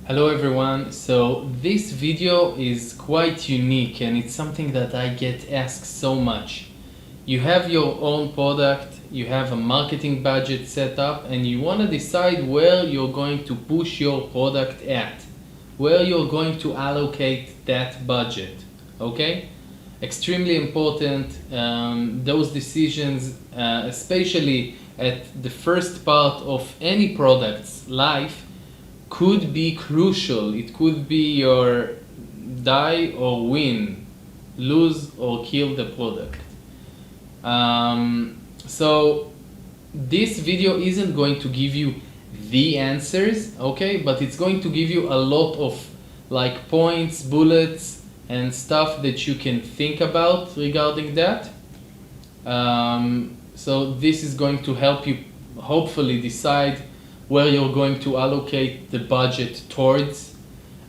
Hello everyone, so this video is quite unique and it's something that I get asked so much. You have your own product, you have a marketing budget set up and you want to decide where you're going to push your product at, where you're going to allocate that budget, okay? Extremely important, those decisions, especially at the first part of any product's life, could be crucial. It could be your die or win, lose or kill the product. So this video isn't going to give you the answers, okay, but it's going to give you a lot of like points, bullets and stuff that you can think about regarding that. So this is going to help you hopefully decide where you're going to allocate the budget towards.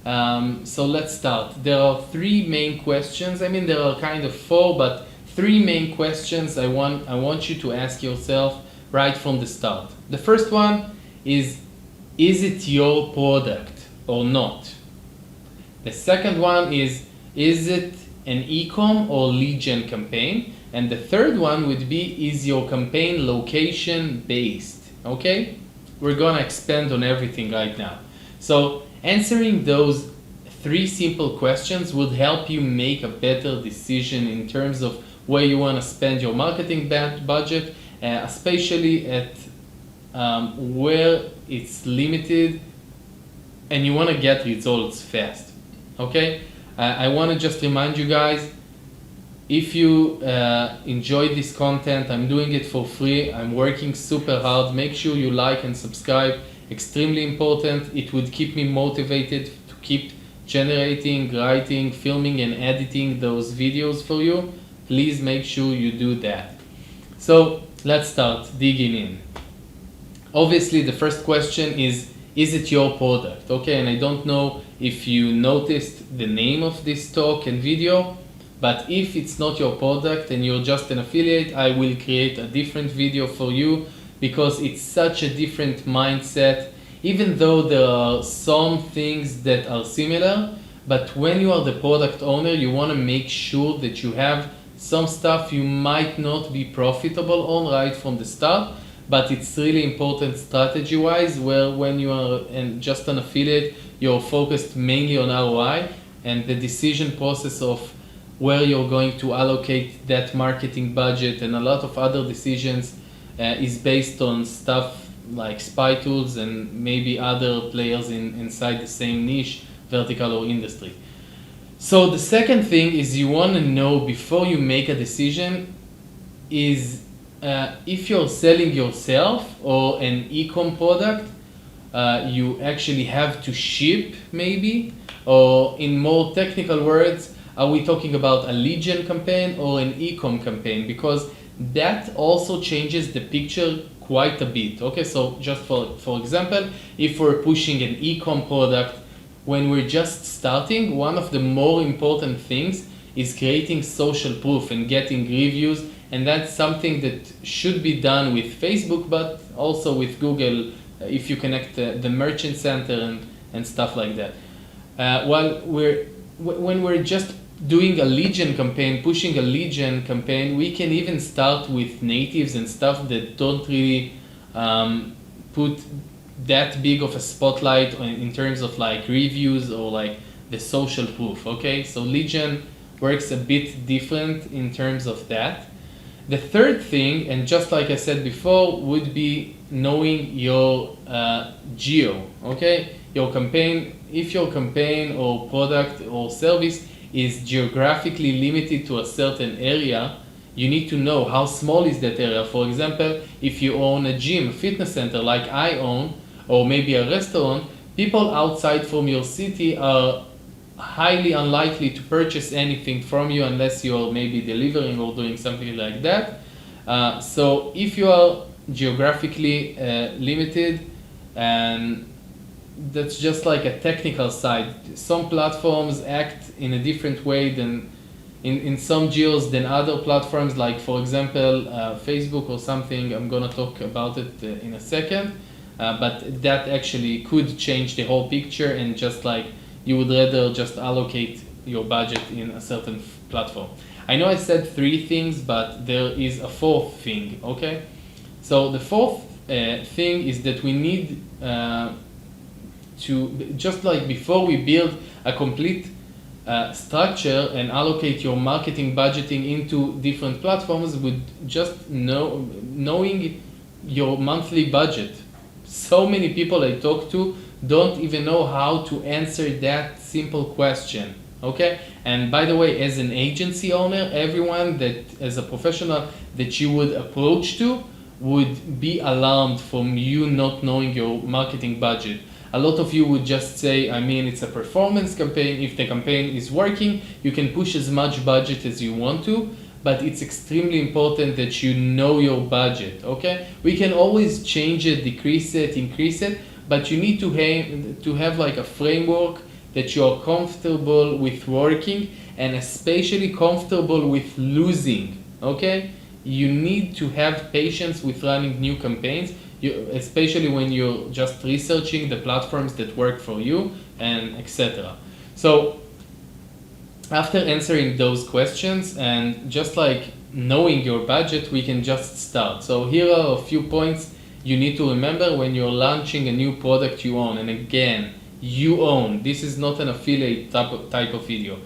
So let's start. There are three main questions. I mean, there are kind of four, but three main questions I want you to ask yourself right from the start. The first one is it your product or not? The second one is it an e-com or lead gen campaign? And the third one would be, is your campaign location based? Okay? We're gonna expand on everything right now. So answering those three simple questions would help you make a better decision in terms of where you wanna spend your marketing budget, especially at where it's limited and you wanna get results fast, okay? I wanna just remind you guys, if you enjoy this content, I'm doing it for free. I'm working super hard. Make sure you like and subscribe. Extremely important. It would keep me motivated to keep generating, writing, filming and editing those videos for you. Please make sure you do that. So let's start digging in. Obviously, the first question is it your product? Okay, and I don't know if you noticed the name of this talk and video, but if it's not your product and you're just an affiliate, I will create a different video for you because it's such a different mindset. Even though there are some things that are similar, but when you are the product owner, you want to make sure that you have some stuff you might not be profitable on right from the start, but it's really important strategy-wise, where when you are just an affiliate, you're focused mainly on ROI, and the decision process of where you're going to allocate that marketing budget and a lot of other decisions is based on stuff like spy tools and maybe other players inside the same niche, vertical or industry. So the second thing is you want to know before you make a decision is if you're selling yourself or an e-com product, you actually have to ship maybe, or in more technical words, are we talking about a lead gen campaign or an e-com campaign? Because that also changes the picture quite a bit. Okay, so just for example, if we're pushing an e-com product, when we're just starting, one of the more important things is creating social proof and getting reviews, and that's something that should be done with Facebook, but also with Google if you connect the merchant center and stuff like that. When we're just doing a lead gen campaign, pushing a lead gen campaign, we can even start with natives and stuff that don't really put that big of a spotlight in terms of like reviews or like the social proof, okay? So lead gen works a bit different in terms of that. The third thing, and just like I said before, would be knowing your geo, okay? Your campaign, if your campaign or product or service is geographically limited to a certain area, you need to know how small is that area. For example, if you own a gym, a fitness center like I own, or maybe a restaurant, people outside from your city are highly unlikely to purchase anything from you unless you're maybe delivering or doing something like that. So if you are geographically limited, and that's just like a technical side. Some platforms act in a different way than in some geos than other platforms, like for example Facebook or something. I'm gonna talk about it in a second. but that actually could change the whole picture, and just like you would rather just allocate your budget in a certain platform. I know I said 3 things, but there is a 4th thing, okay? So the 4th thing is that we need to, just like before we build a complete structure and allocate your marketing budgeting into different platforms, with just knowing your monthly budget. So many people I talk to don't even know how to answer that simple question, okay? And by the way, as an agency owner, everyone that, as a professional that you would approach to, would be alarmed from you not knowing your marketing budget. A lot of you would just say, I mean, it's a performance campaign. If the campaign is working, you can push as much budget as you want to, but it's extremely important that you know your budget, okay? We can always change it, decrease it, increase it, but you need to have like a framework that you're comfortable with working, and especially comfortable with losing, okay? You need to have patience with running new campaigns, especially when you're just researching the platforms that work for you, and etc. So after answering those questions and just like knowing your budget, we can just start. So here are a few points you need to remember when you're launching a new product you own. And again, you own. This is not an affiliate type of video.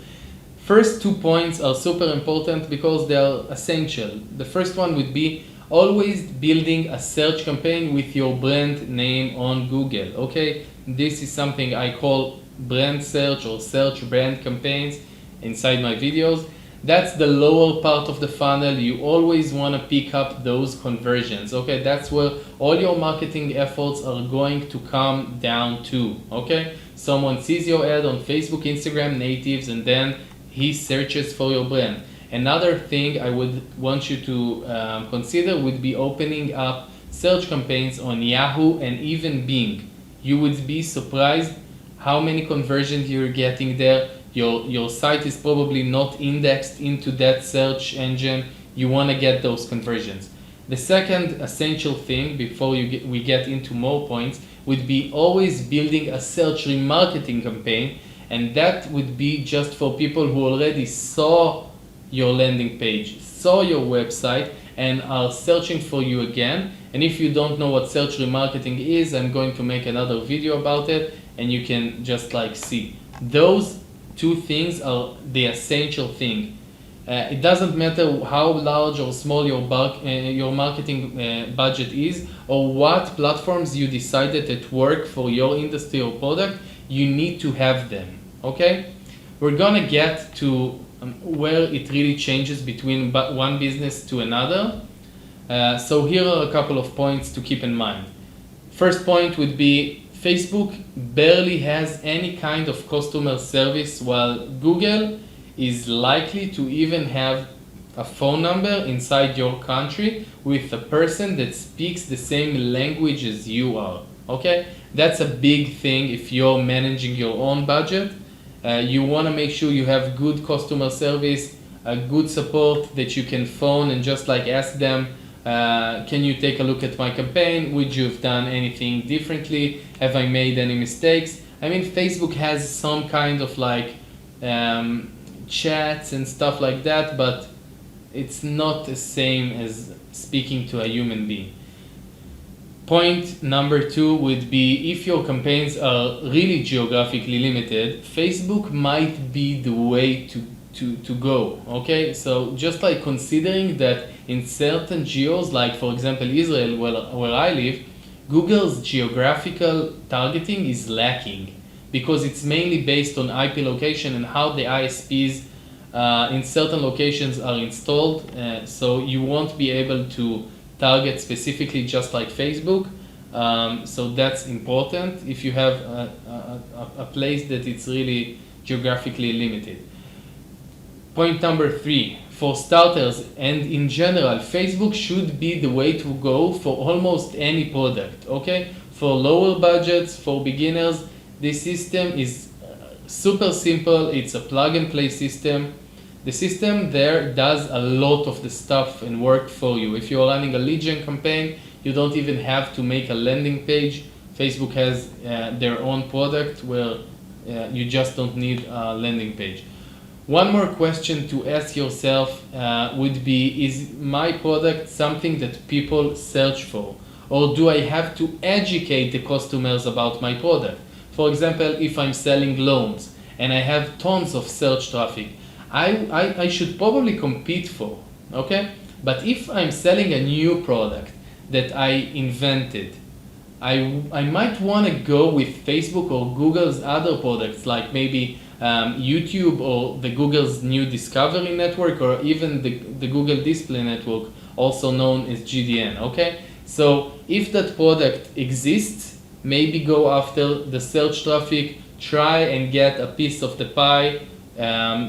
First 2 points are super important because they are essential. The first one would be always building a search campaign with your brand name on Google, okay? This is something I call brand search or search brand campaigns inside my videos. That's the lower part of the funnel. You always want to pick up those conversions, okay? That's where all your marketing efforts are going to come down to, okay? Someone sees your ad on Facebook, Instagram, natives, and then he searches for your brand. Another thing I would want you to consider would be opening up search campaigns on Yahoo and even Bing. You would be surprised how many conversions you're getting there. Your site is probably not indexed into that search engine. You want to get those conversions. The second essential thing before we get into more points would be always building a search remarketing campaign, and that would be just for people who already saw your landing page, saw your website, and are searching for you again. And if you don't know what search remarketing is, I'm going to make another video about it, and you can just like see. Those 2 things are the essential thing. It doesn't matter how large or small your marketing budget is, or what platforms you decided that work for your industry or product, you need to have them, okay? We're gonna get to where it really changes between one business to another. So here are a couple of points to keep in mind. First point would be Facebook barely has any kind of customer service, while Google is likely to even have a phone number inside your country with a person that speaks the same language as you are, okay? That's a big thing if you're managing your own budget. You want to make sure you have good customer service, a good support that you can phone and just like ask them, can you take a look at my campaign? Would you have done anything differently? Have I made any mistakes? I mean, Facebook has some kind of like chats and stuff like that, but it's not the same as speaking to a human being. Point number 2 would be, if your campaigns are really geographically limited, Facebook might be the way to go, okay? So just like considering that in certain geos, like for example Israel, where I live, Google's geographical targeting is lacking because it's mainly based on IP location and how the ISPs in certain locations are installed. So you won't be able to target specifically just like Facebook. So that's important if you have a place that it's really geographically limited. Point number 3, for starters and in general, Facebook should be the way to go for almost any product, okay? For lower budgets, for beginners, this system is super simple. It's a plug and play system. The system there does a lot of the stuff and work for you. If you're running a lead gen campaign, You don't even have to make a landing page. Facebook has their own product where you just don't need a landing page. One more question to ask yourself would be, is my product something that people search for? Or do I have to educate the customers about my product? For example, if I'm selling loans and I have tons of search traffic, I should probably compete for, okay? But if I'm selling a new product that I invented, I might want to go with Facebook or Google's other products, like maybe YouTube or the Google's new Discovery network, or even the Google Display Network, also known as GDN, okay? So if that product exists, maybe go after the search traffic, try and get a piece of the pie.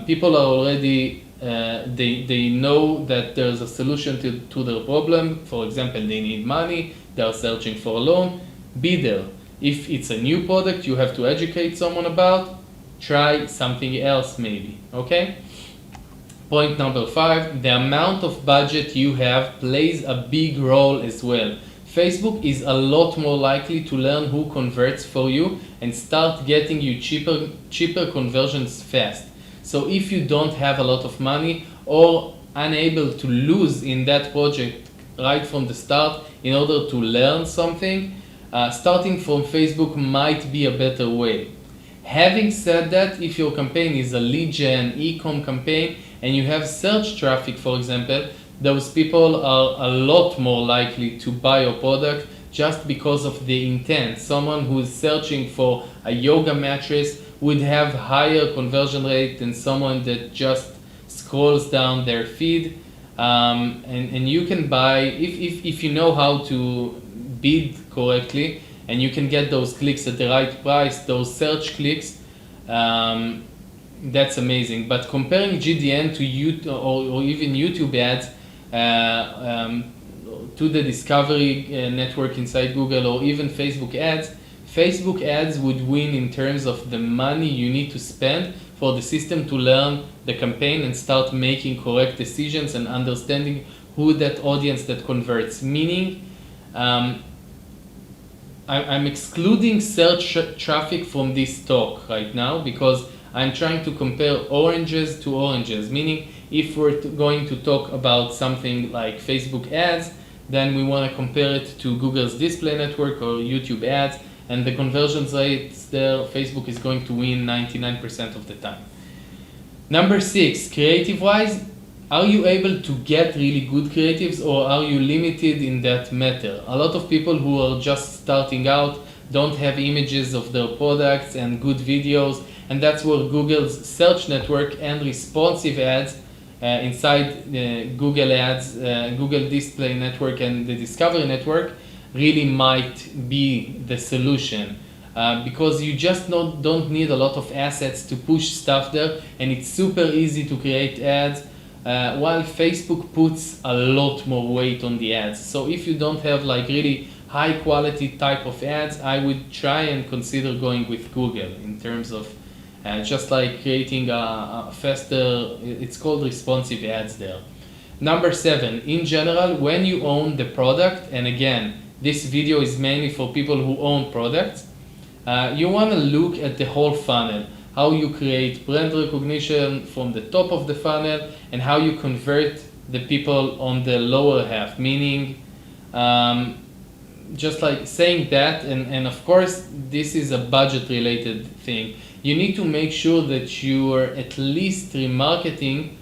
People are already, they know that there's a solution to their problem. For example, they need money, they are searching for a loan. Be there. If it's a new product you have to educate someone about, try something else maybe, okay? Point number 5, the amount of budget you have plays a big role as well. Facebook is a lot more likely to learn who converts for you and start getting you cheaper conversions fast. So if you don't have a lot of money or unable to lose in that project right from the start in order to learn something, starting from Facebook might be a better way. Having said that, if your campaign is a lead gen, e-com campaign, and you have search traffic, for example, those people are a lot more likely to buy your product just because of the intent. Someone who is searching for a yoga mattress would have higher conversion rate than someone that just scrolls down their feed. And you can buy, if you know how to bid correctly, and you can get those clicks at the right price, those search clicks, that's amazing. But comparing GDN to YouTube or even YouTube ads to the Discovery network inside Google or even Facebook ads would win in terms of the money you need to spend for the system to learn the campaign and start making correct decisions and understanding who that audience that converts. Meaning, I'm excluding search traffic from this talk right now because I'm trying to compare oranges to oranges. Meaning, if we're going to talk about something like Facebook ads, then we want to compare it to Google's display network or YouTube ads, and the conversion rates there, Facebook is going to win 99% of the time. Number 6, creative-wise, are you able to get really good creatives or are you limited in that matter? A lot of people who are just starting out don't have images of their products and good videos, and that's where Google's search network and responsive ads inside Google Ads, Google Display Network and the Discovery Network really might be the solution. Because you just don't need a lot of assets to push stuff there, and it's super easy to create ads, while Facebook puts a lot more weight on the ads. So if you don't have like really high quality type of ads, I would try and consider going with Google in terms of just like creating a faster, it's called responsive ads there. Number 7, in general, when you own the product, and again, this video is mainly for people who own products, you want to look at the whole funnel, how you create brand recognition from the top of the funnel and how you convert the people on the lower half, meaning just like saying that, and of course this is a budget related thing, you need to make sure that you are at least remarketing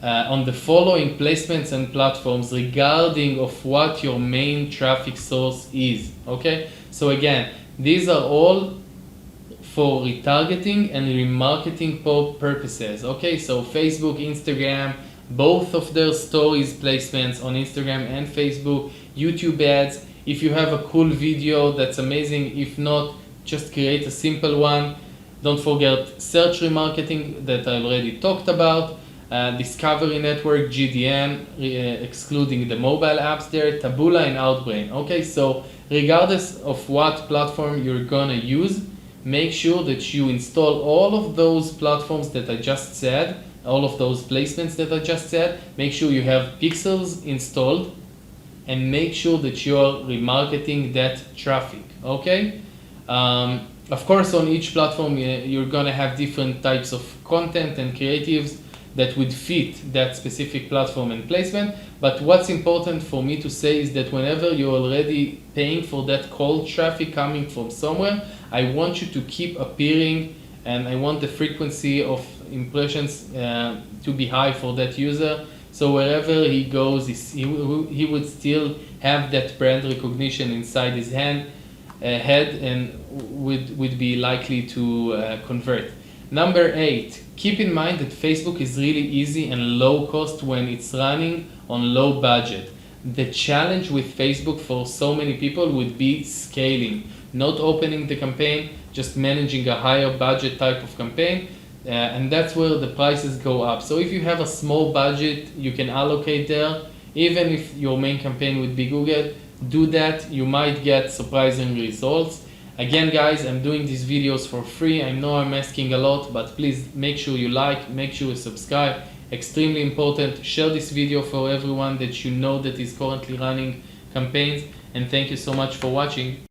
on the following placements and platforms regarding of what your main traffic source is, okay? So again, these are all for retargeting and remarketing purposes, okay? So Facebook, Instagram, both of their stories placements on Instagram and Facebook, YouTube ads. If you have a cool video, that's amazing. If not, just create a simple one. Don't forget search remarketing that I already talked about, Discovery Network, GDN, excluding the mobile apps there, Taboola and Outbrain. Okay, so regardless of what platform you're gonna use, make sure that you install all of those platforms that I just said, all of those placements that I just said. Make sure you have pixels installed, and make sure that you're remarketing that traffic, okay? Of course, on each platform, you're gonna have different types of content and creatives that would fit that specific platform and placement. But what's important for me to say is that whenever you're already paying for that cold traffic coming from somewhere, I want you to keep appearing, and I want the frequency of impressions to be high for that user. So wherever he goes, he would still have that brand recognition inside his head and would be likely to convert. Number 8, keep in mind that Facebook is really easy and low cost when it's running on low budget. The challenge with Facebook for so many people would be scaling, not opening the campaign, just managing a higher budget type of campaign. And that's where the prices go up. So if you have a small budget, you can allocate there. Even if your main campaign would be Google, do that. You might get surprising results. Again, guys, I'm doing these videos for free. I know I'm asking a lot, but please make sure you like, make sure you subscribe. Extremely important. Share this video for everyone that you know that is currently running campaigns. And thank you so much for watching.